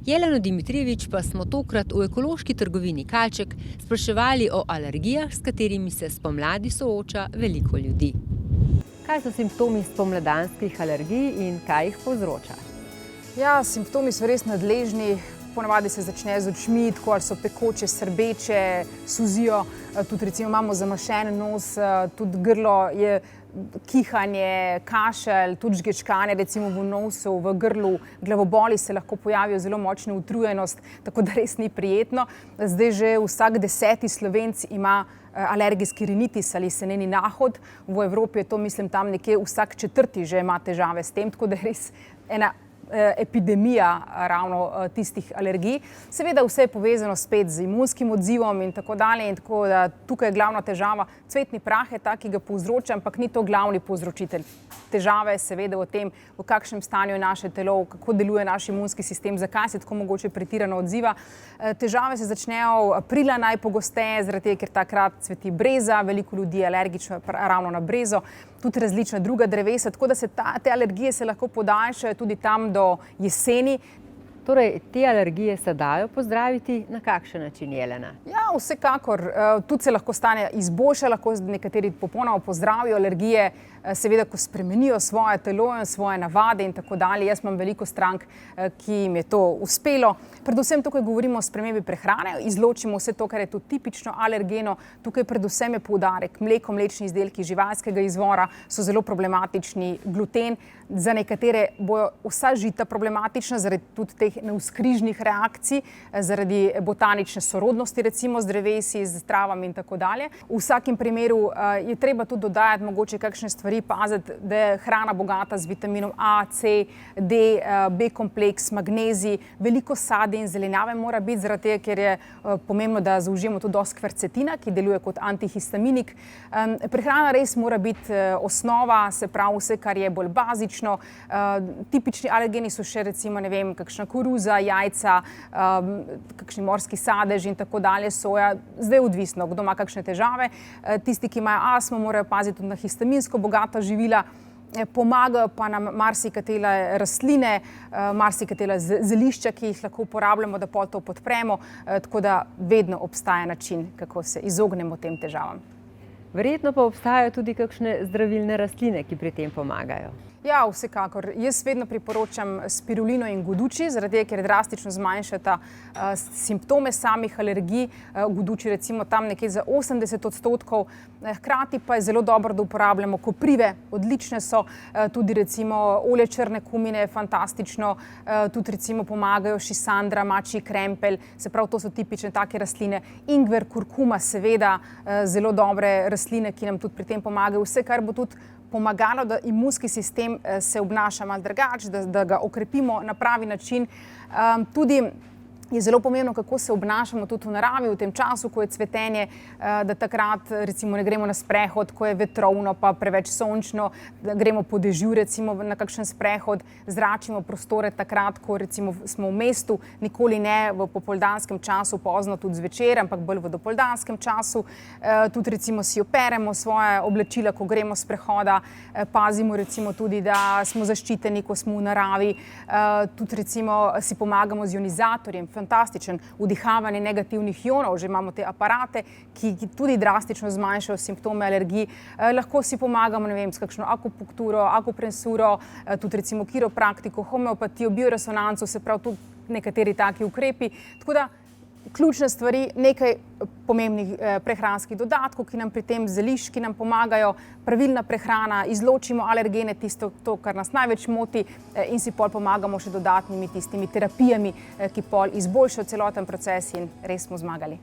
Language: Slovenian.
Jeleno Dimitrijevič pa smo tokrat v ekološki trgovini Kalček spraševali o alergijah, s katerimi se spomladi sooča veliko ljudi. Kaj so simptomi spomladanskih alergij in kaj jih povzroča? Ja, simptomi so res nadležni. Ponavadi se začne z očmi, tako ali so pekoče, srbeče, suzijo, tudi recimo imamo zamašen nos, tudi grlo je kihanje, kašelj, tudi žgečkanje recimo v nosu, v grlu, glavoboli se lahko pojavijo, zelo močna utrujenost, tako da res ni prijetno. Zdaj že vsak 10. Slovenec ima alergijski rinitis ali seneni nahod. V Evropi je to, mislim, tam nekje vsak 4. že ima težave s tem, tako da je res ena epidemija ravno tistih alergij. Seveda vse je povezano spet z imunskim odzivom in tako dalje, in tako da tukaj je glavna težava. Cvetni prah je ta, ki ga povzroča, ampak ni to glavni povzročitelj. Težava je seveda v tem, v kakšnem stanju je naše telo, kako deluje naš imunski sistem, zakaj se tako mogoče pretirano odziva. Težave se začnejo aprila najpogosteje, zaradi tega, ker takrat cveti breza, veliko ljudi je alergično ravno na brezo, tudi različna druga drevesa, tako da se te alergije se lahko podaljšajo tudi tam do jeseni. Torej, te alergije se dajo pozdraviti na kakšen način, Jelena? Ja, vsekakor. Tudi se lahko stanje izboljša, lahko nekateri popolnoma pozdravijo alergije, seveda, ko spremenijo svoje telo in svoje navade in tako dalje. Jaz imam veliko strank, ki jim je to uspelo. Predvsem tukaj govorimo o spremembi prehrane, izločimo vse to, kar je tu tipično alergeno. Tukaj predvsem je poudarek mleko, mlečni izdelki živalskega izvora so zelo problematični, gluten. Za nekatere bojo vsa žita problematična zaradi tudi teh navzkrižnih reakcij, zaradi botanične sorodnosti recimo z drevesi, z travami in tako dalje. V vsakem primeru je treba tudi dodajati mogoče kakšne stvari, paziti, da je hrana bogata z vitaminom A, C, D, B kompleks, magnezij, veliko sadja in zelenjave mora biti, zaradi tega, ker je pomembno, da zaužijemo tudi dosti kvercetina, ki deluje kot antihistaminik. Prehrana res mora biti osnova, se pravi vse, kar je bolj bazično. Tipični alergeni so še recimo, ne vem, kakšna koruza, jajca, kakšni morski sadež in tako dalje, soja. Zdaj odvisno, kdo ima kakšne težave. Tisti, ki imajo astmo, morajo paziti tudi na histaminsko bogata živila. Pomagajo pa nam marsikatera rastline, marsikatera zelišča, ki jih lahko uporabljamo, da pol to podpremo, tako da vedno obstaja način, kako se izognemo tem težavam. Verjetno pa obstajajo tudi kakšne zdravilne rastline, ki pri tem pomagajo. Ja, vsekakor. Jaz vedno priporočam spirulino in guduči, zaradi tega, ker drastično zmanjšata simptome samih alergij. Guduči recimo tam nekje za 80%. Hkrati pa je zelo dobro, da uporabljamo koprive, odlične so. Tudi recimo olje črne kumine je fantastično. Tudi recimo pomagajo šisandra, mačji krempelj. Se pravi, to so tipične take rastline. Ingver, kurkuma, seveda zelo dobre rastline, ki nam tudi pri tem pomagajo. Vse, kar bo tudi pomagalo, da imunski sistem se obnaša malo drugače, da ga okrepimo na pravi način. Tudi je zelo pomembno, kako se obnašamo tudi v naravi v tem času, ko je cvetenje, da takrat recimo ne gremo na sprehod, ko je vetrovno pa preveč sončno, da gremo po dežju recimo na kakšen sprehod, zračimo prostore takrat, ko recimo smo v mestu, nikoli ne v popoldanskem času, pozno tudi zvečer, ampak bolj v dopoldanskem času. Tudi recimo si operemo svoje oblačila, ko gremo sprehoda, pazimo recimo tudi, da smo zaščiteni, ko smo v naravi, tudi recimo si pomagamo z ionizatorjem, fantastičen, vdihavanje negativnih ionov, že imamo te aparate, ki tudi drastično zmanjšajo simptome alergij. Lahko si pomagamo, ne vem, s kakšno akupunkturo, akuprensuro, tudi recimo kiropraktiko, homeopatijo, bioresonanco, se pravi tudi nekateri taki ukrepi. Tako da ključne stvari, nekaj pomembnih prehranskih dodatkov, ki nam pri tem zelišč, ki nam pomagajo, pravilna prehrana, izločimo alergene, tisto, kar nas največ moti, in si pol pomagamo še dodatnimi tistimi terapijami, ki pol izboljšajo celoten proces in res smo zmagali.